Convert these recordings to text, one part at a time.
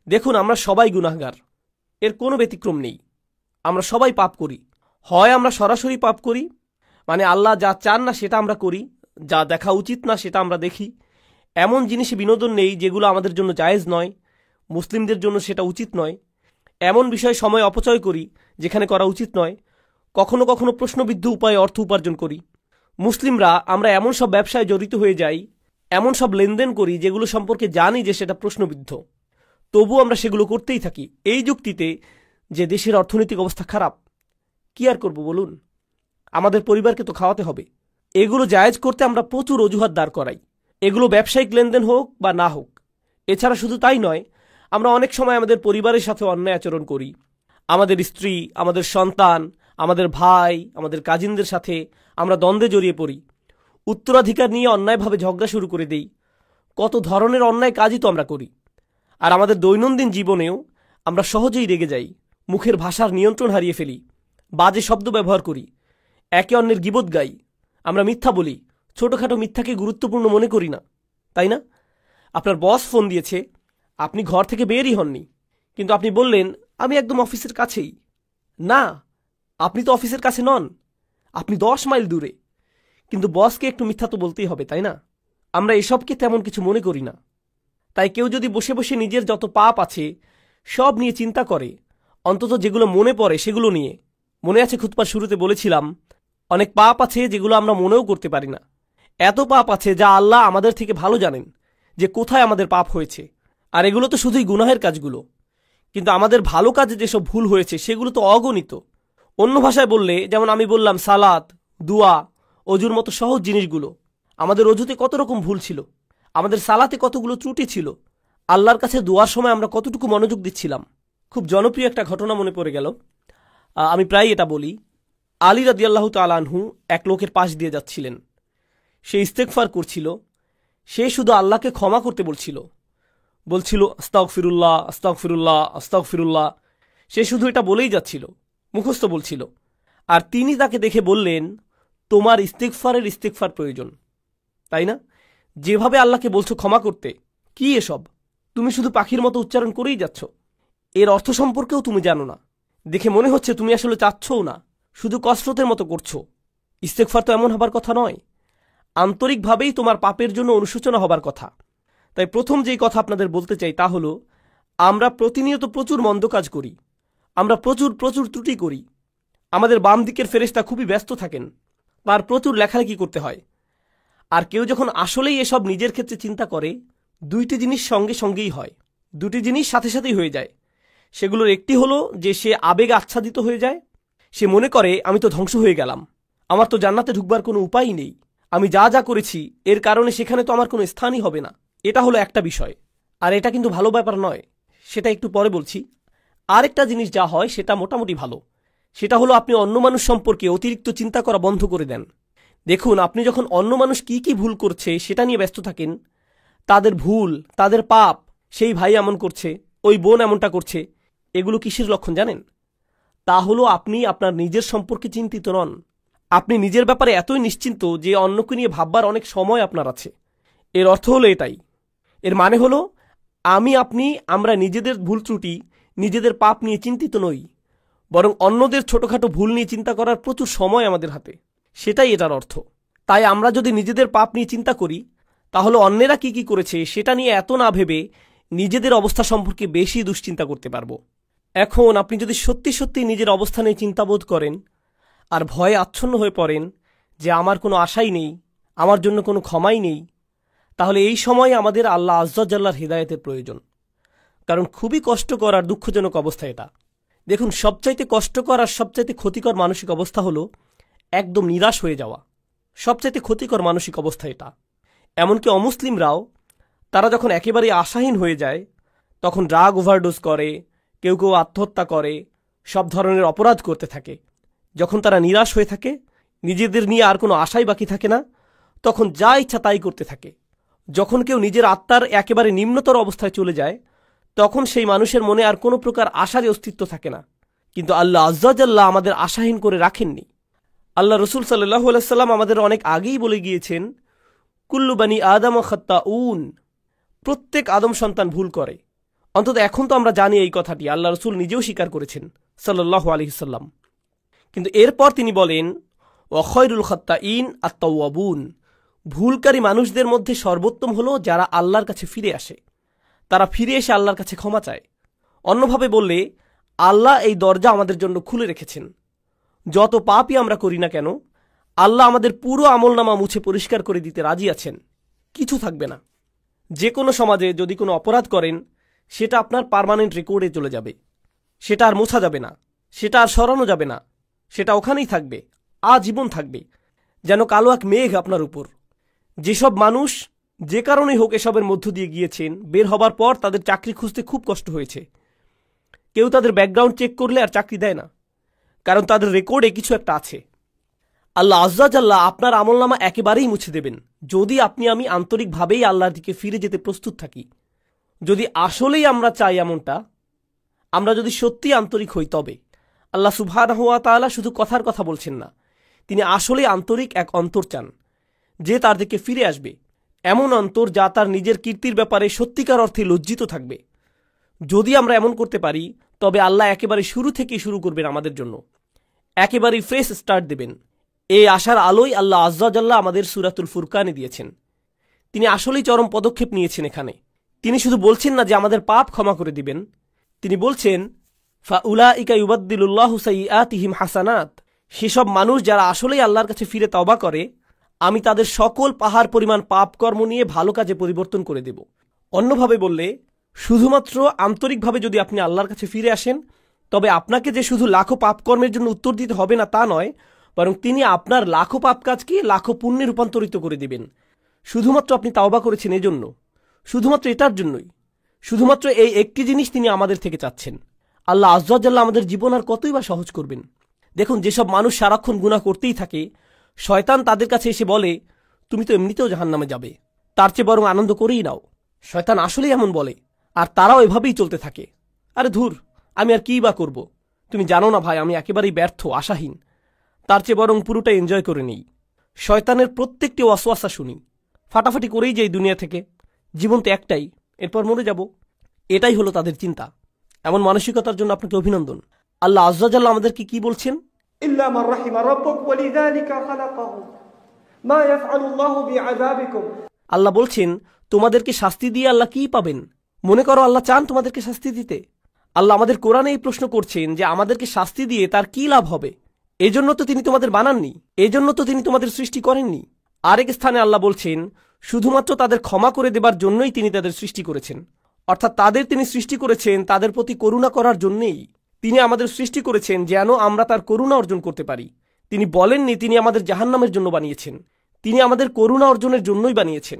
দেখুন, আমরা সবাই গুনাহগার, এর কোনো ব্যতিক্রম নেই। আমরা সবাই পাপ করি। হয় আমরা সরাসরি পাপ করি, মানে আল্লাহ যা চান না সেটা আমরা করি, যা দেখা উচিত না সেটা আমরা দেখি, এমন জিনিসে বিনোদন নেই যেগুলো আমাদের জন্য জায়েজ নয়, মুসলিমদের জন্য সেটা উচিত নয়, এমন বিষয়ে সময় অপচয় করি যেখানে করা উচিত নয়, কখনো কখনো প্রশ্নবিদ্ধ উপায়ে অর্থ উপার্জন করি। মুসলিমরা আমরা এমন সব ব্যবসায় জড়িত হয়ে যাই, এমন সব লেনদেন করি যেগুলো সম্পর্কে জানি যে সেটা প্রশ্নবিদ্ধ, তবু আমরা সেগুলো করতেই থাকি এই যুক্তিতে যে দেশের অর্থনৈতিক অবস্থা খারাপ। কি আর করব বলুন, আমাদের পরিবারকে তো খাওয়াতে হবে। এগুলো জায়েজ করতে আমরা প্রচুর অজুহাত দাঁড় করাই, এগুলো ব্যবসায়িক লেনদেন হোক বা না হোক। এছাড়া শুধু তাই নয়, আমরা অনেক সময় আমাদের পরিবারের সাথে অন্যায় আচরণ করি। আমাদের স্ত্রী, আমাদের সন্তান, আমাদের ভাই, আমাদের কাজিনদের সাথে আমরা দ্বন্দ্বে জড়িয়ে পড়ি, উত্তরাধিকার নিয়ে অন্যায়ভাবে ঝগড়া শুরু করে দেই। কত ধরনের অন্যায় কাজই তো আমরা করি। আর আমাদের দৈনন্দিন জীবনেও আমরা সহজেই রেগে যাই, মুখের ভাষার নিয়ন্ত্রণ হারিয়ে ফেলি, বাজে শব্দ ব্যবহার করি, একে অন্যের গীবত গাই, আমরা মিথ্যা বলি, ছোটখাটো মিথ্যাকে গুরুত্বপূর্ণ মনে করি না, তাই না? আপনার বস ফোন দিয়েছে, আপনি ঘর থেকে বেরই হননি, কিন্তু আপনি বললেন আমি একদম অফিসের কাছেই। না, আপনি তো অফিসের কাছে নন, আপনি 10 মাইল দূরে, কিন্তু বসকে একটু মিথ্যা তো বলতেই হবে, তাই না? আমরা এসবকে তেমন কিছু মনে করি না। তাই কেউ যদি বসে বসে নিজের যত পাপ আছে সব নিয়ে চিন্তা করে, অন্তত যেগুলো মনে পড়ে সেগুলো নিয়ে। মনে আছে খুতবার শুরুতে বলেছিলাম, অনেক পাপ আছে যেগুলো আমরা মনেও করতে পারি না। এত পাপ আছে যা আল্লাহ আমাদের থেকে ভালো জানেন যে কোথায় আমাদের পাপ হয়েছে। আর এগুলো তো শুধুই গুনাহের কাজগুলো, কিন্তু আমাদের ভালো কাজে যেসব ভুল হয়েছে সেগুলো তো অগণিত। অন্য ভাষায় বললে, যেমন আমি বললাম সালাত, দুয়া, অজুর মতো সহজ জিনিসগুলো, আমাদের অজুতে কত রকম ভুল ছিল, আমাদের সালাতে কতগুলো ত্রুটি ছিল, আল্লাহর কাছে দোয়ার সময় আমরা কতটুকু মনোযোগ দিচ্ছিলাম। খুব জনপ্রিয় একটা ঘটনা মনে পড়ে গেল, আমি প্রায় এটা বলি। আলী রাদিয়াল্লাহু তাআলা আনহু এক লোকের পাশ দিয়ে যাচ্ছিলেন, সে ইস্তেগফার করছিল, সে শুধু আল্লাহকে ক্ষমা করতে বলছিল আস্তাগফিরুল্লাহ আস্তাগফিরুল্লাহ আস্তাগফিরুল্লাহ। সে শুধু এটা বলেই যাচ্ছিল, মুখস্থ বলছিল। আর তিনি তাকে দেখে বললেন, তোমার ইস্তেগফার প্রয়োজন, তাই না? যেভাবে আল্লাহকে বলছো ক্ষমা করতে, কি এসব? তুমি শুধু পাখির মতো উচ্চারণ করেই যাচ্ছ, এর অর্থ সম্পর্কেও তুমি জানো না। দেখে মনে হচ্ছে তুমি আসলে চাচ্ছও না, শুধু কসরতের মতো করছো। ইস্তেগফার তো এমন হবার কথা নয়, আন্তরিকভাবেই তোমার পাপের জন্য অনুশোচনা হবার কথা। তাই প্রথম যেই কথা আপনাদের বলতে চাই তা হলো, আমরা প্রতিনিয়ত প্রচুর মন্দ কাজ করি, আমরা প্রচুর ত্রুটি করি। আমাদের বাম দিকের ফেরেশতা খুবই ব্যস্ত থাকেন, তার প্রচুর লেখালেখি করতে হয়। আর কেউ যখন আসলেই এসব নিজের ক্ষেত্রে চিন্তা করে, দুইটি জিনিস সঙ্গে সঙ্গেই হয়, দুটি জিনিস সাথে সাথেই হয়ে যায়। সেগুলোর একটি হলো যে সে আবেগে আচ্ছাদিত হয়ে যায়, সে মনে করে আমি তো ধ্বংস হয়ে গেলাম, আমার তো জান্নাতে ঢুকবার কোনো উপায়ই নেই, আমি যা যা করেছি এর কারণে সেখানে তো আমার কোনো স্থানই হবে না। এটা হলো একটা বিষয়, আর এটা কিন্তু ভালো ব্যাপার নয়, সেটা একটু পরে বলছি। আরেকটা জিনিস যা হয় সেটা মোটামুটি ভালো, সেটা হলো আপনি অন্য মানুষ সম্পর্কে অতিরিক্ত চিন্তা করা বন্ধ করে দেন। দেখুন, আপনি যখন অন্য মানুষ কি কি ভুল করছে সেটা নিয়ে ব্যস্ত থাকেন, তাদের ভুল, তাদের পাপ, সেই ভাই এমন করছে, ওই বোন এমনটা করছে, এগুলো কিসের লক্ষণ জানেন? তা হলো আপনি আপনার নিজের সম্পর্কে চিন্তিত নন। আপনি নিজের ব্যাপারে এতই নিশ্চিন্ত যে অন্যকে নিয়ে ভাববার অনেক সময় আপনার আছে। এর অর্থ হলো এটাই, এর মানে হলো আমরা নিজেদের ভুল ত্রুটি, নিজেদের পাপ নিয়ে চিন্তিত নই, বরং অন্যদের ছোটখাটো ভুল নিয়ে চিন্তা করার প্রচুর সময় আমাদের হাতে, সেটাই এটার অর্থ। তাই আমরা যদি নিজেদের পাপ নিয়ে চিন্তা করি, তাহলে অন্যেরা কি কি করেছে সেটা নিয়ে এত না ভেবে নিজেদের অবস্থা সম্পর্কে বেশি দুশ্চিন্তা করতে পারবো। এখন আপনি যদি সত্যি সত্যি নিজের অবস্থা নিয়ে চিন্তাবোধ করেন আর ভয়ে আচ্ছন্ন হয়ে পড়েন যে আমার কোনো আশাই নেই, আমার জন্য কোনো ক্ষমাই নেই, তাহলে এই সময় আমাদের আল্লাহ আয্যা ওয়াজাল্লার হিদায়াতের প্রয়োজন। কারণ খুবই কষ্টকর আর দুঃখজনক অবস্থা এটা। দেখুন, সবচাইতে কষ্টকর আর সবচাইতে ক্ষতিকর মানসিক অবস্থা হলো একদম নিরাশ হয়ে যাওয়া। সবচাইতে ক্ষতিকর মানসিক অবস্থা এটা। এমনকি অমুসলিমরাও, তারা যখন একেবারে আশাহীন হয়ে যায়, তখন ড্রাগ ওভারডোজ করে, কেউ কেউ আত্মহত্যা করে, সব ধরনের অপরাধ করতে থাকে। যখন তারা নিরাশ হয়ে থাকে, নিজেদের নিয়ে আর কোনো আশাই বাকি থাকে না, তখন যা ইচ্ছা তাই করতে থাকে। যখন কেউ নিজের আত্মার একেবারে নিম্নতর অবস্থায় চলে যায়, তখন সেই মানুষের মনে আর কোনো প্রকার আশারই অস্তিত্ব থাকে না। কিন্তু আল্লাহ আয্যা ওয়াজাল্লাহ আমাদের আশাহীন করে রাখেননি। আল্লাহ রসুল সাল্লাল্লাহু আলাইহি ওয়াসাল্লাম আমাদের অনেক আগেই বলে গিয়েছেন, কুল্লু বানি আদম খাত্তাউন, প্রত্যেক আদম সন্তান ভুল করে, অন্তত এখন তো আমরা জানি এই কথাটি, আল্লাহ রসুল নিজেও স্বীকার করেছেন সাল্লাল্লাহু আলাইহি ওয়াসাল্লাম। কিন্তু এরপর তিনি বলেন, ওয়া খায়রুল খাত্তাইন আত-তাওয়াবুন, ভুলকারী মানুষদের মধ্যে সর্বোত্তম হলো যারা আল্লাহর কাছে ফিরে আসে, তারা ফিরে এসে আল্লাহর কাছে ক্ষমা চায়। অন্যভাবে বললে, আল্লাহ এই দরজা আমাদের জন্য খুলে রেখেছেন। যত পাপই আমরা করি না কেন, আল্লাহ আমাদের পুরো আমলনামা মুছে পরিষ্কার করে দিতে রাজি আছেন, কিছু থাকবে না। যে কোনো সমাজে যদি কোনো অপরাধ করেন, সেটা আপনার পার্মানেন্ট রেকর্ডে চলে যাবে, সেটা আর মোছা যাবে না, সেটা আর সরানো যাবে না, সেটা ওখানেই থাকবে, আজীবন থাকবে, যেন কালো এক মেঘ আপনার উপর। যেসব মানুষ যে কারণেই হোক এসবের মধ্য দিয়ে গিয়েছেন, বের হবার পর তাদের চাকরি খুঁজতে খুব কষ্ট হয়েছে। কেউ তাদের ব্যাকগ্রাউন্ড চেক করলে আর চাকরি দেয় না, কারণ তাদের রেকর্ডে কিছু একটা আছে। আল্লাহ আজ্জা জাল্লা আপনার আমলনামা একেবারেই মুছে দেবেন, যদি আপনি আমি আন্তরিকভাবেই আল্লাহর দিকে ফিরে যেতে প্রস্তুত থাকি। যদি আসলেই আমরা চাই এমনটা, আমরা যদি সত্যি আন্তরিক হই, তবে আল্লাহ সুবহানাহু ওয়া তাআলা শুধু কথার কথা বলছেন না, তিনি আসলেই আন্তরিক এক অন্তর চান, যে তার দিকে ফিরে আসবে। এমন অন্তর যা তার নিজের কীর্তির ব্যাপারে সত্যিকার অর্থে লজ্জিত থাকবে। যদি আমরা এমন করতে পারি, তবে আল্লাহ একেবারে শুরু থেকেই শুরু করবেন আমাদের জন্য, একেবারেই ফ্রেশ স্টার্ট দেবেন। এই আশার আলোই আল্লাহ আজ্জা জাল্লা আমাদের সূরাতুল ফুরকানে দিয়েছেন। তিনি আসলেই চরম পদক্ষেপ নিয়েছেন এখানে। তিনি শুধু বলছেন না যে আমাদের পাপ ক্ষমা করে দিবেন, তিনি বলছেন ফাউলাইকা ইউবাদদিলুল্লাহু সাইয়্যাতিহিম হাসানাত, সেসব মানুষ যারা আসলেই আল্লাহর কাছে ফিরে তওবা করে, আমি তাদের সকল পাহাড় পরিমাণ পাপ কর্ম নিয়ে ভালো কাজে পরিবর্তন করে দেব। অন্যভাবে বললে, শুধুমাত্র আন্তরিকভাবে যদি আপনি আল্লাহর কাছে ফিরে আসেন, তবে আপনাকে যে শুধু লাখো পাপ কর্মের জন্য উত্তর দিতে হবে না তা নয়, বরং তিনি আপনার লাখো পাপ কাজকে লাখো পুণ্যে রূপান্তরিত করে দিবেন। শুধুমাত্র আপনি তাওবা করেছেন এজন্য, শুধুমাত্র এটার জন্যই, শুধুমাত্র এই একটি জিনিস তিনি আমাদের থেকে চাচ্ছেন। আল্লাহ আজ্জা জাল্লা আমাদের জীবন আর কতই বা সহজ করবেন। দেখুন, যেসব মানুষ সারাক্ষণ গুনাহ করতেই থাকে, শয়তান তাদের কাছে এসে বলে, তুমি তো এমনিতেও জাহান্নামে যাবে, তার চেয়ে বরং আনন্দ করেই নাও। শয়তান আসলেই এমন বলে, আর তারাও এভাবেই চলতে থাকে। আরে ধুর, আমি আর কী বা করব, তুমি জানো না ভাই, আমি একেবারেই ব্যর্থ, আশাহীন, তার চেয়ে বরং পুরোটা এনজয় করে নিই। শয়তানের প্রত্যেকটি ওয়াসওয়াসা শুনি, ফাটাফাটি করেই যাই দুনিয়া থেকে, জীবন তো একটাই, এরপর মরে যাব, এটাই হলো তাদের চিন্তা। এমন মানসিকতার জন্য আপনাকে অভিনন্দন। আল্লাহ আজ্জা জাল্লা আমাদেরকে কি বলছেন? ইল্লা মান রাহিমা রাব্বুক ওয়ালিযালিকা খালাকাহু মা ইয়াফআলুল্লাহু বিআযাবিকুম। আল্লাহ বলছেন, তোমাদেরকে শাস্তি দিয়ে আল্লাহ কি পাবেন? মনে করো আল্লাহ চান তোমাদেরকে শাস্তি দিতে? আল্লাহ আমাদের কোরআনে এই প্রশ্ন করছেন যে আমাদেরকে শাস্তি দিয়ে তার কি লাভ হবে? এজন্য তো তিনি তোমাদের বানাননি, এজন্য তো তিনি তোমাদের সৃষ্টি করেননি। আরেক স্থানে আল্লাহ বলছেন, শুধুমাত্র তাদের ক্ষমা করে দেবার জন্যই তিনি তাদের সৃষ্টি করেছেন। অর্থাৎ তাদের তিনি সৃষ্টি করেছেন তাদের প্রতি করুণা করার জন্যেই। তিনি আমাদের সৃষ্টি করেছেন যেন আমরা তার করুণা অর্জন করতে পারি। তিনি বলেননি তিনি আমাদের জাহান্নামের জন্য বানিয়েছেন, তিনি আমাদের করুণা অর্জনের জন্যই বানিয়েছেন।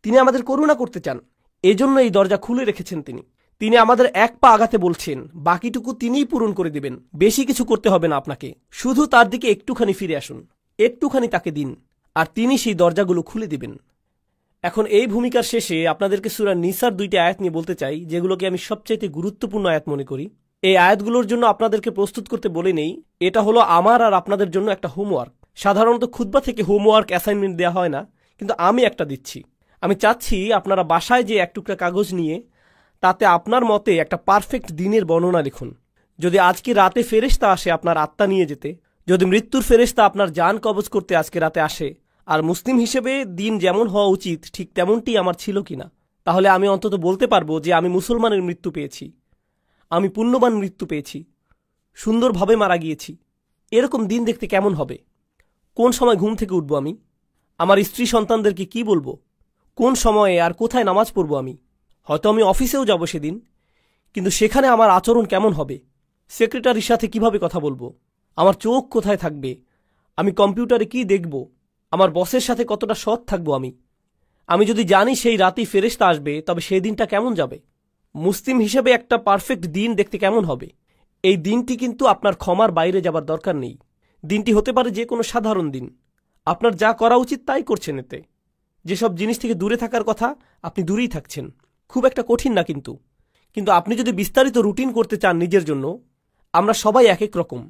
তিনি আমাদের করুণা করতে চান, এজন্য এই দরজা খুলে রেখেছেন তিনি। তিনি আমাদের এক পা আগাতে বলছেন, বাকিটুকু তিনিই পূরণ করে দেবেন। বেশি কিছু করতে হবে না আপনাকে, শুধু তার দিকে একটুখানি ফিরে আসুন, একটুখানি তাকে দিন, আর তিনি সেই দরজাগুলো খুলে দিবেন। এখন এই ভূমিকার শেষে আপনাদেরকে সূরা নিসার 2টি আয়াত নিয়ে বলতে চাই, যেগুলোকে আমি সবচাইতে গুরুত্বপূর্ণ আয়াত মনে করি। এই আয়াতগুলোর জন্য আপনাদেরকে প্রস্তুত করতে বলে নেই, এটা হলো আমার আর আপনাদের জন্য একটা হোমওয়ার্ক। সাধারণত খুতবা থেকে হোমওয়ার্ক অ্যাসাইনমেন্ট দেওয়া হয় না, কিন্তু আমি একটা দিচ্ছি। আমি চাচ্ছি আপনারা বাসায় যে এক টুকরা কাগজ নিয়ে তাতে আপনার মতে একটা পারফেক্ট দিনের বর্ণনা লিখুন। যদি আজকে রাতে ফেরেশতা আসে আপনার আত্মা নিয়ে যেতে, যদি মৃত্যুর ফেরেশতা আপনার জান কবজ করতে আজকে রাতে আসে, আর মুসলিম হিসেবে দিন যেমন হওয়া উচিত ঠিক তেমনটি আমার ছিল কিনা, তাহলে আমি অন্তত বলতে পারবো যে আমি মুসলমানের মৃত্যু পেয়েছি, আমি পুণ্যবান মৃত্যু পেয়েছি, সুন্দরভাবে মারা গিয়েছি। এরকম দিন দেখতে কেমন হবে? কোন সময় ঘুম থেকে উঠবো আমি? আমার স্ত্রী সন্তানদেরকে কি বলবো? কোন সময়ে আর কোথায় নামাজ পড়বো আমি? হয়তো আমি অফিসেও যাব সেদিন, কিন্তু সেখানে আমার আচরণ কেমন হবে? সেক্রেটারির সাথে কিভাবে কথা বলবো? আমার চোখ কোথায় থাকবে? আমি কম্পিউটারে কি দেখব? আমার বসের সাথে কতটা সৎ থাকবো আমি? আমি যদি জানি সেই রাতেই ফেরেশতা আসবে, তবে সেই দিনটা কেমন যাবে? মুসলিম হিসেবে একটা পারফেক্ট দিন দেখতে কেমন হবে? এই দিনটি কিন্তু আপনার ক্ষমার বাইরে যাবার দরকার নেই। দিনটি হতে পারে যে কোনো সাধারণ দিন, আপনার যা করা উচিত তাই করছেন। এতে যেসব জিনিস থেকে দূরে থাকার কথা আপনি দূরেই থাকছেন, খুব একটা কঠিন না। কিন্তু আপনি যদি বিস্তারিত রুটিন করতে চান নিজের জন্য, আমরা সবাই এক এক রকম,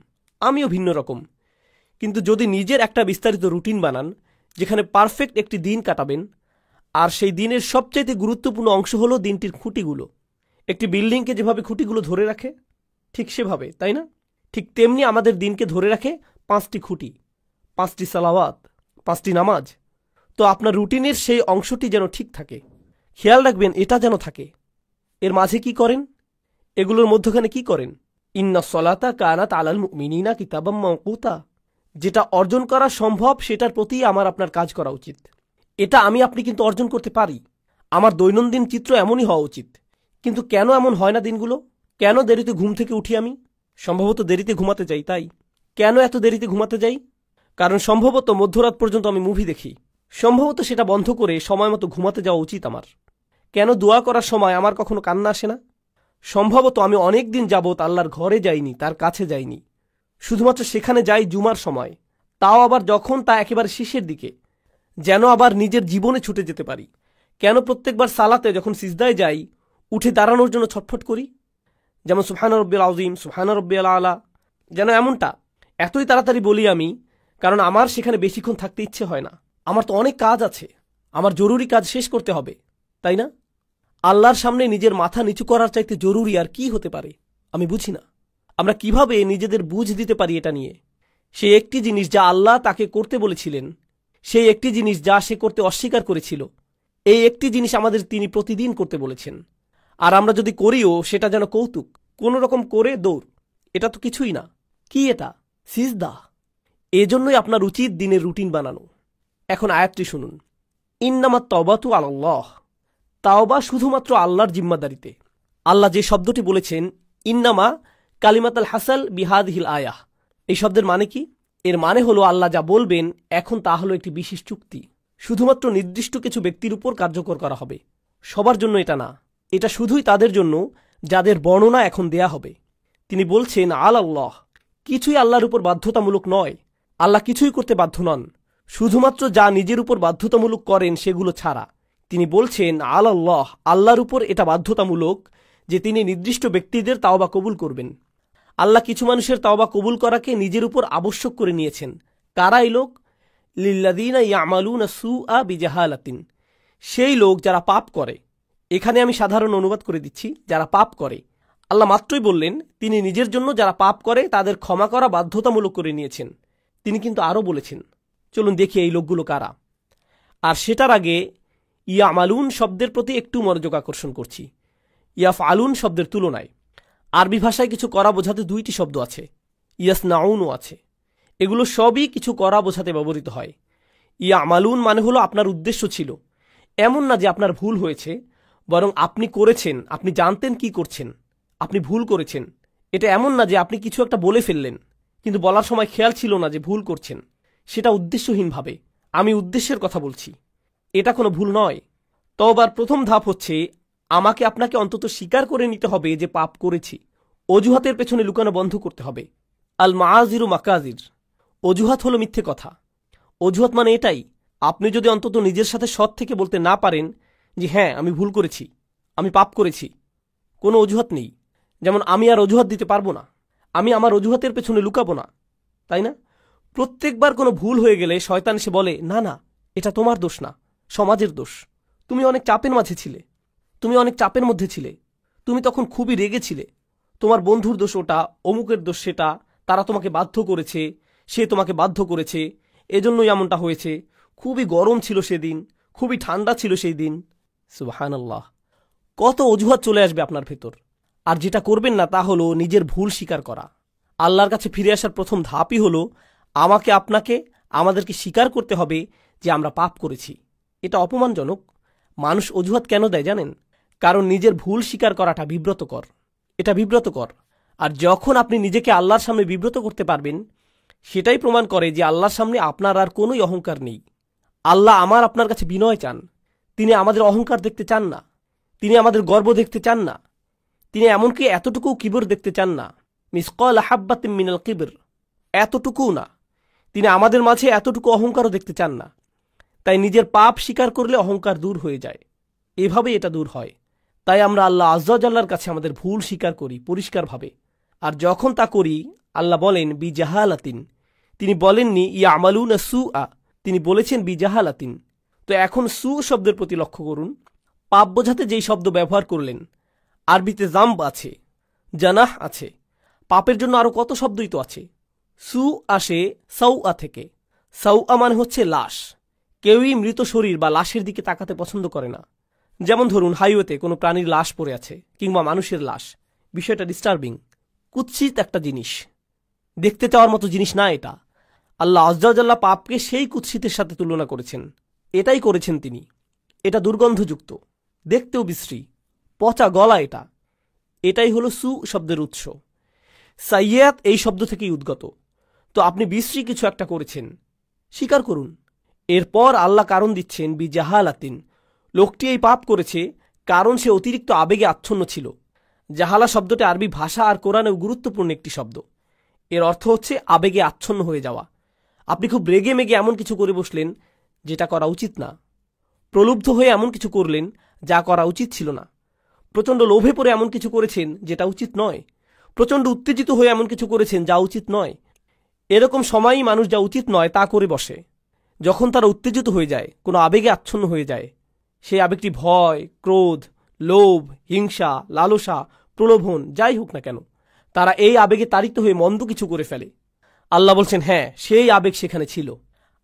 আমিও ভিন্ন রকম, কিন্তু যদি নিজের একটা বিস্তারিত রুটিন বানান যেখানে পারফেক্ট একটি দিন কাটাবেন, আর সেই দিনের সবচাইতে গুরুত্বপূর্ণ অংশ হলো দিনটির খুঁটিগুলো, একটি বিল্ডিংকে যেভাবে খুঁটিগুলো ধরে রাখে ঠিক সেভাবে, তাই না? ঠিক তেমনি আমাদের দিনকে ধরে রাখে 5টি খুঁটি, 5টি সালাওয়াত, 5টি নামাজ। তো আপনার রুটিনের সেই অংশটি যেন ঠিক থাকে, খেয়াল রাখবেন এটা যেন থাকে। এর মাঝে কি করেন? এগুলোর মধ্যখানে কি করেন? ইন্না সলাতা কানাত আলাল মুমিনিনা কিতাবাম মাওকুতা। যেটা অর্জন করা সম্ভব সেটার প্রতি আমার আপনার কাজ করা উচিত। এটা আমি আপনি কিন্তু অর্জন করতে পারি। আমার দৈনন্দিন চিত্র এমনই হওয়া উচিত। কিন্তু কেন এমন হয় না দিনগুলো? কেন দেরিতে ঘুম থেকে উঠি আমি? সম্ভবত দেরিতে ঘুমাতে যাই, তাই। কেন এত দেরিতে ঘুমাতে যাই? কারণ সম্ভবত মধ্যরাত পর্যন্ত আমি মুভি দেখি। সম্ভবত সেটা বন্ধ করে সময় মতো ঘুমাতে যাওয়া উচিত আমার। কেন দোয়া করার সময় আমার কখনো কান্না আসে না? সম্ভবত আমি অনেক দিন যাবৎ আল্লাহর ঘরে যাইনি, তার কাছে যাইনি। শুধুমাত্র সেখানে যাই জুমার সময়, তাও আবার যখন তা একেবারে শেষের দিকে, যেন আবার নিজের জীবনে ছুটে যেতে পারি। কেন প্রত্যেকবার সালাতে যখন সিজদায় যাই উঠে দাঁড়ানোর জন্য ছটফট করি? যেমন সুবহান রব্বিল আযীম, সুবহান রব্বিল আলা, যেন এমনটা এতই তাড়াতাড়ি বলি আমি, কারণ আমার সেখানে বেশিক্ষণ থাকতে ইচ্ছে হয় না। আমার তো অনেক কাজ আছে, আমার জরুরি কাজ শেষ করতে হবে, তাই না? আল্লাহর সামনে নিজের মাথা নিচু করার চাইতে জরুরি আর কি হতে পারে? আমি বুঝি না আমরা কিভাবে নিজেদের বুঝ দিতে পারি এটা নিয়ে। সেই একটি জিনিস যা আল্লাহ তাকে করতে বলেছিলেন, সেই একটি জিনিস যা সে করতে অস্বীকার করেছিল, এই একটি জিনিস আমাদের তিনি প্রতিদিন করতে বলেছেন। আর আমরা যদি করিও সেটা যেন কৌতুক, কোনো রকম করে দৌড়। এটা তো কিছুই না। কি এটা? সিজদা। এজন্যই আপনার উচিত দিনের রুটিন বানানো। এখন আয়াতটি শুনুন। ইন্নামাত তাওবাতু আলাল্লাহ। তাওবা শুধুমাত্র আল্লাহর জিম্মাদারিতে। আল্লাহ যে শব্দটি বলেছেন ইন্নামা কালিমাতাল হাসাল বিহাদিহিল আয়াহ, এই শব্দের মানে কি? এর মানে হলো আল্লাহ যা বলবেন এখন তা হলো একটি বিশেষ চুক্তি, শুধুমাত্র নির্দিষ্ট কিছু ব্যক্তির উপর কার্যকর করা হবে, সবার জন্য এটা না। এটা শুধুই তাদের জন্য যাদের বর্ণনা এখন দেয়া হবে। তিনি বলছেন আল্লাহ, কিছুই আল্লাহর উপর বাধ্যতামূলক নয়। আল্লাহ কিছুই করতে বাধ্য নন, শুধুমাত্র যা নিজের উপর বাধ্যতামূলক করেন সেগুলো ছাড়া। তিনি বলছেন আল্লাহ, আল্লাহর উপর এটা বাধ্যতামূলক যে তিনি নির্দিষ্ট ব্যক্তিদের তাওবা কবুল করবেন। আল্লাহ কিছু মানুষের তাওবা কবুল করাকে নিজের উপর আবশ্যক করে নিয়েছেন। কারা এই লোক? লিল্লাযীনা ইয়ামালুনা সুআ বিজাহালাতিন, সেই লোক যারা পাপ করে। এখানে আমি সাধারণ অনুবাদ করে দিচ্ছি, যারা পাপ করে। আল্লাহ মাত্রই বললেন তিনি নিজের জন্য যারা পাপ করে তাদের ক্ষমা করা বাধ্যতামূলক করে নিয়েছেন। তিনি কিন্তু আরও বলেছেন, চলুন দেখি এই লোকগুলো কারা। আর সেটার আগে ইয়ামালুন শব্দের প্রতি একটু মনোযোগ আকর্ষণ করছি। ইয়াফআলুন শব্দের তুলনায় আরবি ভাষায় কিছু করা বোঝাতে 2টি শব্দ আছে, ইয়াসনাউনও আছে। এগুলো সবই কিছু করা বোঝাতে ব্যবহৃত হয়। ইয়ামালুন মানে হলো আপনার উদ্দেশ্য ছিল, এমন না যে আপনার ভুল হয়েছে, বরং আপনি করেছেন, আপনি জানতেন কি করছেন, আপনি ভুল করেছেন। এটা এমন না যে আপনি কিছু একটা বলে ফেললেন কিন্তু বলার সময় খেয়াল ছিল না যে ভুল করছেন, সেটা উদ্দেশ্যহীনভাবে। আমি উদ্দেশ্যের কথা বলছি, এটা কোনো ভুল নয়। তওবার প্রথম ধাপ হচ্ছে আমাকে আপনাকে অন্তত স্বীকার করে নিতে হবে যে পাপ করেছি। অজুহাতের পেছনে লুকানো বন্ধ করতে হবে। আল মাআজিরু মাকাজির, অজুহাত হলো মিথ্যে কথা। অজুহাত মানে এটাই, আপনি যদি অন্তত নিজের সাথে সৎ থেকে বলতে না পারেন যে হ্যাঁ আমি ভুল করেছি, আমি পাপ করেছি, কোনো অজুহাত নেই। যেমন আমি আর অজুহাত দিতে পারবো না, আমি আমার অজুহাতের পেছনে লুকাবো না, তাই না? প্রত্যেকবার কোনো ভুল হয়ে গেলে শয়তান এসে বলে না না এটা তোমার দোষ না, সমাজের দোষ। তুমি অনেক চাপের মাঝে ছিলে, তুমি অনেক চাপের মধ্যে ছিলে, তুমি তখন খুবই রেগেছিলে, তোমার বন্ধুর দোষ ওটা, অমুকের দোষ সেটা, তারা তোমাকে বাধ্য করেছে, সে তোমাকে বাধ্য করেছে, এজন্যই এমনটা হয়েছে, খুবই গরম ছিল সেদিন, খুবই ঠান্ডা ছিল সেই দিন। সুবহানাল্লাহ, কত অজুহাত চলে আসবে আপনার ভেতর। আর যেটা করবেন না তা হলো নিজের ভুল স্বীকার করা। আল্লাহর কাছে ফিরে আসার প্রথম ধাপই হলো আমাকে আপনাকে আমাদেরকে স্বীকার করতে হবে যে আমরা পাপ করেছি। এটা অপমানজনক। মানুষ অজুহাত কেন দেয় জানেন? কারণ নিজের ভুল স্বীকার করাটা বিব্রতকর, এটা বিব্রতকর। আর যখন আপনি নিজেকে আল্লাহর সামনে বিব্রত করতে পারবেন, সেটাই প্রমাণ করে যে আল্লাহর সামনে আপনার আর কোনোই অহংকার নেই। আল্লাহ আমার আপনার কাছে বিনয় চান, তিনি আমাদের অহংকার দেখতে চান না, তিনি আমাদের গর্ব দেখতে চান না, তিনি এমনকি এতটুকু কিবর দেখতে চান না, মিসকাল হাব্বাতিন মিনাল কিবর, এতটুকুও না। তিনি আমাদের মাঝে এতটুকু অহংকারও দেখতে চান না। তাই নিজের পাপ স্বীকার করলে অহংকার দূর হয়ে যায়, এভাবেই এটা দূর হয়। তাই আমরা আল্লাহ আজ্জা জাল্লার কাছে আমাদের ভুল স্বীকার করি পরিষ্কারভাবে। আর যখন তা করি আল্লাহ বলেন বিজাহালাতিন, তিনি বলেননি ইয়ামালুনা সুআ, তিনি বলেছেন বিজাহালাতিন। তো এখন সু শব্দের প্রতি লক্ষ্য করুন। পাপ বোঝাতে যেই শব্দ ব্যবহার করলেন আরবিতে জাম্ব আছে, জানাহ আছে, পাপের জন্য আরো কত শব্দই তো আছে। সু আসে সাউআ থেকে। সাউআ মানে হচ্ছে লাশ। কেউই মৃত শরীর বা লাশের দিকে তাকাতে পছন্দ করে না। যেমন ধরুন হাইওয়েতে কোনো প্রাণীর লাশ পড়ে আছে কিংবা মানুষের লাশ, বিষয়টা ডিস্টার্বিং, কুৎসিত একটা জিনিস, দেখতে চাওয়ার মতো জিনিস না এটা। আল্লাহ আজ্জা ওয়া জাল্লা পাপকে সেই কুৎসিতের সাথে তুলনা করেছেন। এটাই করেছেন তিনি। এটা দুর্গন্ধযুক্ত, দেখতেও বিশ্রী, পচা গলা। এটাই হলো সু শব্দের উৎস। সাইয়াত এই শব্দ থেকেই উদ্গত। তো আপনি বিশ্রী কিছু একটা করেছেন, স্বীকার করুন। এরপর আল্লাহ কারণ দিচ্ছেন বিজাহালাতিন, লোকটি এই পাপ করেছে কারণ সে অতিরিক্ত আবেগে আচ্ছন্ন ছিল। জাহালা শব্দটি আরবি ভাষা আর কোরআনেও গুরুত্বপূর্ণ একটি শব্দ। এর অর্থ হচ্ছে আবেগে আচ্ছন্ন হয়ে যাওয়া। আপনি খুব রেগে মেগে এমন কিছু করে বসলেন যেটা করা উচিত না। প্রলুব্ধ হয়ে এমন কিছু করলেন যা করা উচিত ছিল না। প্রচণ্ড লোভে পড়ে এমন কিছু করেছেন যেটা উচিত নয়। প্রচণ্ড উত্তেজিত হয়ে এমন কিছু করেছেন যা উচিত নয়। এরকম সময়ই মানুষ যা উচিত নয় তা করে বসে। যখন তারা উত্তেজিত হয়ে যায়, কোনো আবেগে আচ্ছন্ন হয়ে যায়, সেই আবেগটি ভয়, ক্রোধ, লোভ, হিংসা, লালসা, প্রলোভন যাই হোক না কেন, তারা এই আবেগে তাড়িত হয়ে মন্দ কিছু করে ফেলে। আল্লাহ বলছেন হ্যাঁ, সেই আবেগ সেখানে ছিল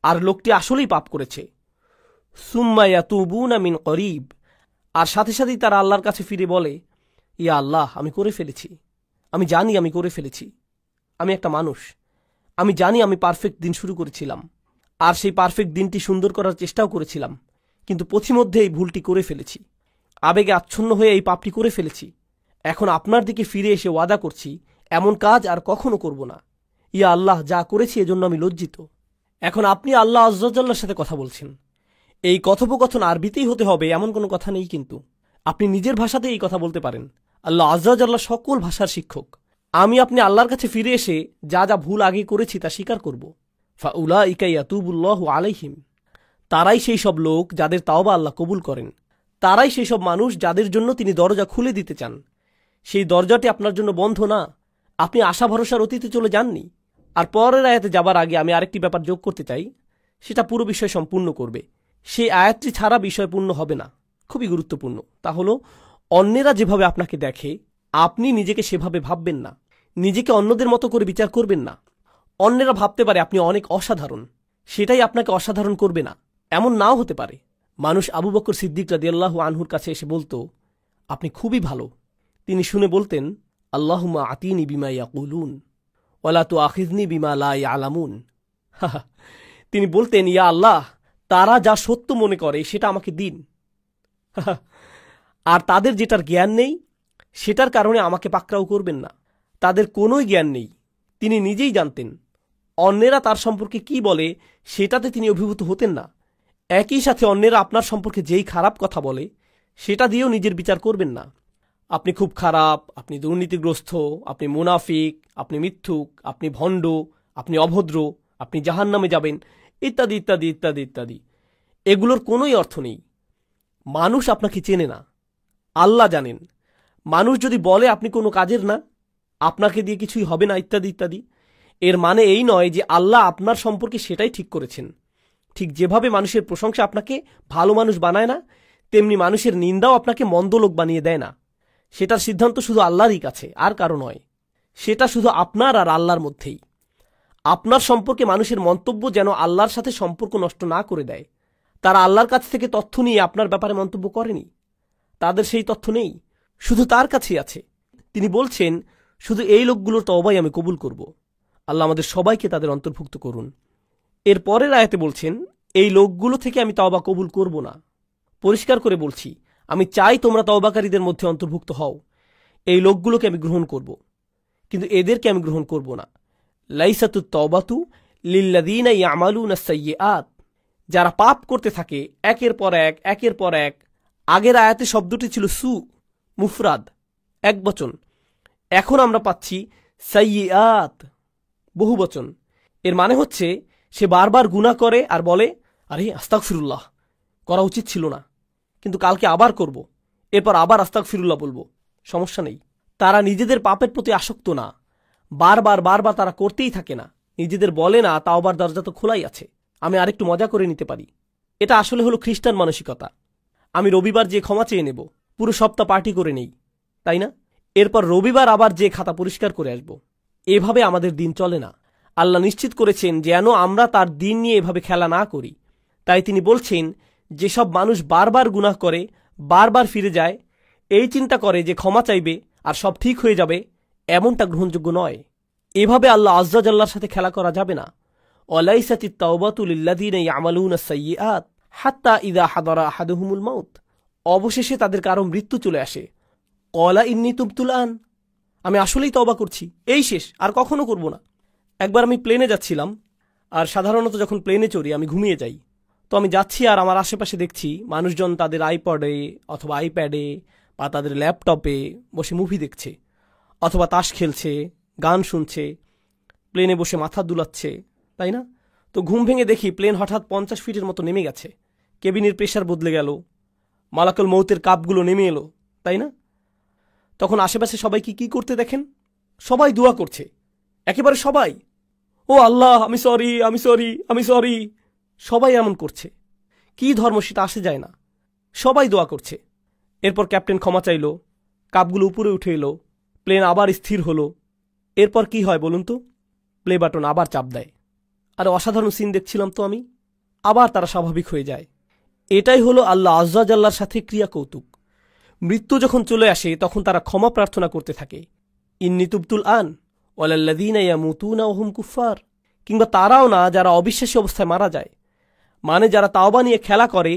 আর লোকটি আসলেই পাপ করেছে। সুম্মা ইয়াতুবুনা মিন করিব, আর সাথে সাথেই তারা আল্লাহর কাছে ফিরে বলে, ইয়া আল্লাহ, আমি করে ফেলেছি, আমি জানি আমি করে ফেলেছি, আমি একটা মানুষ, আমি জানি আমি পারফেক্ট দিন শুরু করেছিলাম আর সেই পারফেক্ট দিনটি সুন্দর করার চেষ্টাও করেছিলাম, কিন্তু পথিমধ্যে এই ভুলটি করে ফেলেছি, আবেগে আচ্ছন্ন হয়ে এই পাপটি করে ফেলেছি। এখন আপনার দিকে ফিরে এসে ওয়াদা করছি এমন কাজ আর কখনো করব না। ইয়া আল্লাহ, যা করেছি এজন্য আমি লজ্জিত। এখন আপনি আল্লাহ আজ্জা ওয়া জাল্লার সাথে কথা বলছেন। এই কথোপকথন আরবিতেই হতে হবে এমন কোনো কথা নেই, কিন্তু আপনি নিজের ভাষাতে এই কথা বলতে পারেন। আল্লাহ আজ্জা ওয়া জাল্লা সকল ভাষার শিক্ষক। আপনি আল্লাহর কাছে ফিরে এসে যা যা ভুল আগে করেছি তা স্বীকার করব। ফাউলাইকা ইয়াতুবুল্লাহু আলাইহিম, তারাই সেই সব লোক যাদের তাওবা আল্লাহ কবুল করেন। তারাই সেই সব মানুষ যাদের জন্য তিনি দরজা খুলে দিতে চান। সেই দরজাটি আপনার জন্য বন্ধ না। আপনি আশা ভরসার অতীতে চলে যাননি। আর পরের আয়াতে যাবার আগে আমি আরেকটি ব্যাপার যোগ করতে চাই, সেটা পুরো বিষয় সম্পূর্ণ করবে। সেই আয়াতটি ছাড়া বিষয় পূর্ণ হবে না। খুবই গুরুত্বপূর্ণ। তা হলো, অন্যেরা যেভাবে আপনাকে দেখে আপনি নিজেকে সেভাবে ভাববেন না। নিজেকে অন্যদের মতো করে বিচার করবেন না। অন্যেরা ভাবতে পারে আপনি অনেক অসাধারণ, সেটাই আপনাকে অসাধারণ করবে না, এমন নাও হতে পারে। মানুষ আবু বকর সিদ্দিক রাদিয়াল্লাহু আনহুর কাছে এসে বলতো, আপনি খুবই ভালো। তিনি শুনে বলতেন, আল্লাহুম্মা আতিনি বিমা ইয়াকুলুন ওয়ালা তুআখিযনি বিমা লা ইয়ালামুন। তিনি বলতেন, ইয়া আল্লাহ, তারা যা সত্য মনে করে সেটা আমাকে দিন, আর তাদের যেটার জ্ঞান নেই সেটার কারণে আমাকে পাকড়াও করবেন না। তাদের কোনোই জ্ঞান নেই, তিনি নিজেই জানতেন। অন্যেরা তার সম্পর্কে কি বলে সেটাতে তিনি অভিভূত হতেন না। একই সাথে অন্যেরা আপনার সম্পর্কে যেই খারাপ কথা বলে সেটা দিয়েও নিজের বিচার করবেন না। আপনি খুব খারাপ, আপনি দুর্নীতিগ্রস্ত, আপনি মুনাফিক, আপনি মিথ্যুক, আপনি ভণ্ড, আপনি অভদ্র, আপনি জাহান্নামে যাবেন, ইত্যাদি ইত্যাদি ইত্যাদি ইত্যাদি। এগুলোর কোনোই অর্থ নেই। মানুষ আপনাকে চেনে না, আল্লাহ জানেন। মানুষ যদি বলে আপনি কোনো কাজের না, আপনাকে দিয়ে কিছুই হবে না, ইত্যাদি ইত্যাদি, এর মানে এই নয় যে আল্লাহ আপনার সম্পর্কে সেটাই ঠিক করেছেন। ঠিক যেভাবে মানুষের প্রশংসা আপনাকে ভালো মানুষ বানায় না, তেমনি মানুষের নিন্দাও আপনাকে মন্দ লোক বানিয়ে দেয় না। সেটার সিদ্ধান্ত শুধু আল্লাহরই কাছে, আর কারো নয়। সেটা শুধু আপনার আর আল্লাহর মধ্যেই। আপনার সম্পর্কে মানুষের মন্তব্য যেন আল্লাহর সাথে সম্পর্ক নষ্ট না করে দেয়। তারা আল্লাহর কাছ থেকে তথ্য নিয়ে আপনার ব্যাপারে মন্তব্য করেনি, তাদের সেই তথ্য নেই, শুধু তার কাছেই আছে। তিনি বলছেন, শুধু এই লোকগুলোর তওবাই আমি কবুল করব। আল্লাহ আমাদের সবাইকে তাদের অন্তর্ভুক্ত করুন। এর পরের আয়াতে বলছেন, এই লোকগুলো থেকে আমি তওবা কবুল করব না। পরিষ্কার করে বলছি, আমি চাই তোমরা তওবাকারীদের মধ্যে অন্তর্ভুক্ত হও। এই লোকগুলোকে আমি গ্রহণ করব, কিন্তু এদেরকে আমি গ্রহণ করব না। লাইসাতুত তাওবাতু লিল্লাযীনা ইয়ামালুনা সাইয়্যাত, যারা পাপ করতে থাকে একের পর এক একের পর এক। আগের আয়াতে শব্দটি ছিল সু, মুফরাদ, এক বচন। এখন আমরা পাচ্ছি সাইয়্যাত, বহু বচন। এর মানে হচ্ছে সে বারবার গুনাহ করে আর বলে, আরে আস্তাগফিরুল্লাহ, করা উচিত ছিল না, কিন্তু কালকে আবার করব, এরপর আবার আস্তাগফিরুল্লাহ বলবো, সমস্যা নেই। তারা নিজেদের পাপের প্রতি আসক্ত না, বারবার বারবার তারা করতেই থাকে না। নিজেদের বলে না, তাওবার দরজা তো খোলাই আছে, আমি আরেকটু মজা করে নিতে পারি। এটা আসলে হলো খ্রিস্টান মানসিকতা। আমি রবিবার যে ক্ষমা চেয়ে নেব, পুরো সপ্তাহ পার্টি করে নেই, তাই না? এরপর রবিবার আবার যে খাতা পরিষ্কার করে আসব। এভাবে আমাদের দিন চলে না। আল্লাহ নিশ্চিত করেছেন যেন আমরা তার দিন নিয়ে এভাবে খেলা না করি। তাই তিনি বলছেন, যেসব মানুষ বারবার গুনাহ করে, বারবার ফিরে যায়, এই চিন্তা করে যে ক্ষমা চাইবে আর সব ঠিক হয়ে যাবে, এমনটা গ্রহণযোগ্য নয়। এভাবে আল্লাহ আজ্জা জাল্লার সাথে খেলা করা যাবে না। ওয়ালাইসাতিত তাওবাতু লিল্লাযীনা ইয়ামালুনা আস-সাইয়্যাত হাত্তা ইযা হাদারা আহাদুহুমুল মাউত। অবশেষে তাদের কারো মৃত্যু চলে আসে। ক্বালা ইন্নী তুবতুল আন, আমি আসলেই তওবা করছি, এই শেষ, আর কখনো করব না। একবার আমি প্লেনে যাচ্ছিলাম, আর সাধারণত যখন প্লেনে চড়ি আমি ঘুমিয়ে যাই। তো আমি যাচ্ছি আর আমার আশেপাশে দেখছি মানুষজন তাদের আইপডে অথবা আইপ্যাডে বা তাদের ল্যাপটপে বসে মুভি দেখছে, অথবা তাস খেলছে, গান শুনছে, প্লেনে বসে মাথা দুলাচ্ছে, তাই না? তো ঘুম ভেঙে দেখি প্লেন হঠাৎ 50 ফিটের মতো নেমে গেছে, কেবিনের প্রেশার বদলে গেল, মালাকুল মৌতের কাপগুলো নেমে এলো, তাই না? তখন আশেপাশে সবাইকে কি করতে দেখেন? সবাই দোয়া করছে, একেবারে সবাই। ও আল্লাহ, আমি সরি, আমি সরি, আমি সরি। সবাই এমন করছে। কি ধর্ম সেটা আসে যায় না, সবাই দোয়া করছে। এরপর ক্যাপ্টেন ক্ষমা চাইল, কাপগুলো উপরে উঠে এলো, প্লেন আবার স্থির হলো। এরপর কি হয় বলুন তো? প্লে বাটন আবার চাপ দেয়। আর অসাধারণ সিন দেখছিলাম তো আমি। আবার তারা স্বাভাবিক হয়ে যায়। এটাই হলো আল্লাহ আজ্জা জাল্লার সাথে ক্রিয়া কৌতুক। মৃত্যু যখন চলে আসে তখন তারা ক্ষমা প্রার্থনা করতে থাকে, ইন্নী তুবতুল আন ওয়ালাল্লাযীনা ইয়ামুতুনা ওয়া হুম কুফফার। কিংবা তারাও না যারা অবিশ্বাসী অবস্থায় মারা যায়, মানে যারা তাওবা নিয়ে খেলা করে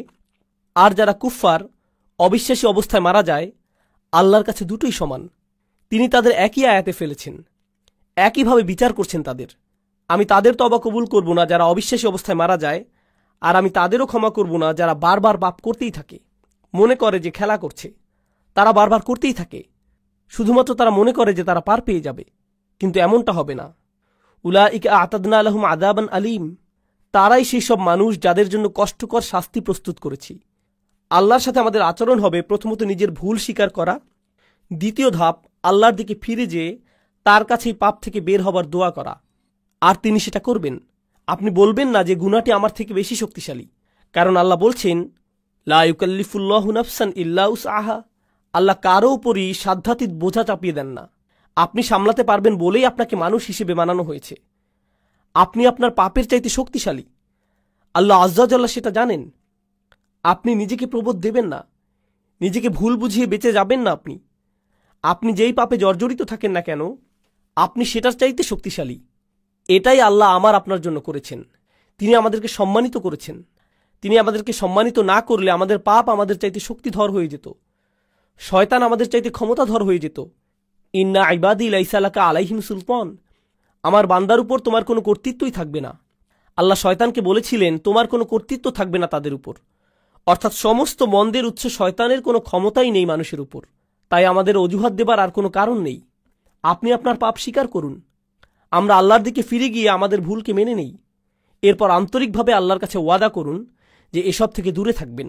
আর যারা কুফফার অবিশ্বাসী অবস্থায় মারা যায়, আল্লাহর কাছে দুটোই সমান। তিনি তাদের একই আয়াতে ফেলেছেন, একইভাবে বিচার করছেন তাদের। আমি তাদের তওবা কবুল করব না যারা অবিশ্বাসী অবস্থায় মারা যায়, আর আমি তাদেরও ক্ষমা করব না যারা বারবার পাপ করতেই থাকে, মনে করে যে খেলা করছে। তারা বারবার করতেই থাকে, শুধুমাত্র তারা মনে করে যে তারা পার পেয়ে যাবে, কিন্তু এমনটা হবে না। উলাইকা আ'তাদনা লাহুম আযাবান আলীম, তারাই সেই সব মানুষ যাদের জন্য কষ্টকর শাস্তি প্রস্তুত করেছি। আল্লাহর সাথে আমাদের আচরণ হবে প্রথমত নিজের ভুল স্বীকার করা, দ্বিতীয় ধাপ আল্লাহর দিকে ফিরে যেয়ে তার কাছেই পাপ থেকে বের হবার দোয়া করা, আর তিনি সেটা করবেন। আপনি বলবেন না যে গুনাহটি আমার থেকে বেশি শক্তিশালী, কারণ আল্লাহ বলছেন, লা ইউকাল্লিফুল্লাহু নাফসান ইল্লা উসআহা। আল্লাহ কারো উপরই সাধ্যাতীত বোঝা চাপিয়ে দেন না। আপনি সামলাতে পারবেন বলেই আপনাকে মানুষ হিসেবে বানানো হয়েছে। আপনি আপনার পাপের চাইতে শক্তিশালী, আল্লাহ আজ্জা জাল্লা সেটা জানেন। আপনি নিজেকে প্রবোধ দেবেন না, নিজেকে ভুল বুঝিয়ে বেঁচে যাবেন না। আপনি যেই পাপে জর্জরিত থাকেন না কেন, আপনি সেটার চাইতে শক্তিশালী। এটাই আল্লাহ আমার আপনার জন্য করেছেন। তিনি আমাদেরকে সম্মানিত করেছেন। তিনি আমাদেরকে সম্মানিত না করলে আমাদের পাপ আমাদের চাইতে শক্তিধর হয়ে যেত, শয়তান আমাদের চাইতে ক্ষমতাধর হয়ে যেত। ইন্না ইবাদি লাইসা লাকা আলাইহিম সুলতান, আমার বান্দার উপর তোমার কোনো কর্তৃত্বই থাকবে না। আল্লাহ শয়তানকে বলেছিলেন তোমার কোনো কর্তৃত্ব থাকবে না তাদের উপর, অর্থাৎ সমস্ত মন্দের উৎস শয়তানের কোনো ক্ষমতাই নেই মানুষের উপর। তাই আমাদের অজুহাত দেবার আর কোনো কারণ নেই। আপনি আপনার পাপ স্বীকার করুন, আমরা আল্লাহর দিকে ফিরে গিয়ে আমাদের ভুলকে মেনে নেই। এরপর আন্তরিকভাবে আল্লাহর কাছে ওয়াদা করুন যে এসব থেকে দূরে থাকবেন।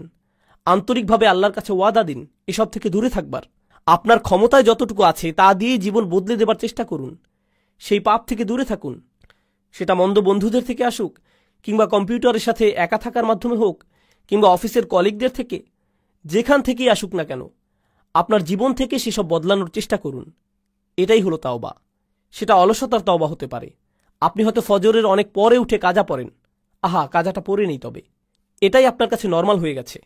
আন্তরিকভাবে আল্লাহর কাছে ওয়াদা দিন এসব থেকে দূরে থাকবার। আপনার ক্ষমতায় যতটুকু আছে তা দিয়ে জীবন বদলে দেবার চেষ্টা করুন। সেই পাপ থেকে দূরে থাকুন, সেটা মন্দ বন্ধুদের থেকে আসুক, কিংবা কম্পিউটারের সাথে একা থাকার মাধ্যমে হোক, কিংবা অফিসের কলিগদের থেকে, যেখান থেকেই আসুক না কেন, আপনার জীবন থেকে সেসব বদলানোর চেষ্টা করুন। এটাই হলো তাওবা। সেটা অলসতার তাওবা হতে পারে। আপনি হয়তো ফজরের অনেক পরে উঠে কাজা পড়েন, আহা কাজাটা পরে নেই, তবে এটাই আপনার কাছে নর্মাল হয়ে গেছে।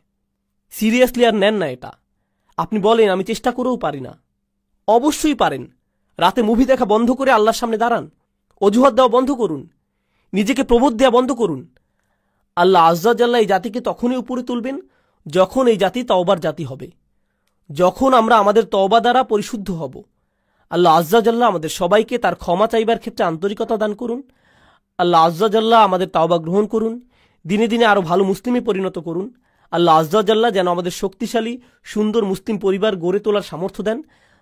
সিরিয়াসলি আর নেন না এটা। আপনি বলেন আমি চেষ্টা করেও পারি না। অবশ্যই পারেন। রাতে মুভি দেখা বন্ধ করে আল্লাহর সামনে দাঁড়ান, অজুহাত দেওয়া বন্ধ করুন, নিজেকে প্রবোধ দেওয়া বন্ধ করুন। আল্লাহ আজ্জা জাল্লা এই জাতিকে তখনই উপরে তুলবেন যখন এই জাতি তওবার জাতি হবে, যখন আমরা আমাদের তওবা দ্বারা পরিশুদ্ধ হব। আল্লাহ আজ্জা জাল্লা আমাদের সবাইকে তার ক্ষমা চাইবার ক্ষেত্রে আন্তরিকতা দান করুন। আল্লাহ আজ্জা জাল্লা আমাদের তওবা গ্রহণ করুন, দিনে দিনে আরো ভালো মুসলিমে পরিণত করুন। আল্লাহ আজ্জা জাল্লা যেন আমাদের শক্তিশালী সুন্দর মুসলিম পরিবার গড়ে তোলার সামর্থ্য দেন,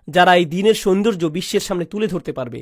যারা এই দিনের সৌন্দর্য বিশ্বের সামনে তুলে ধরতে পারবে।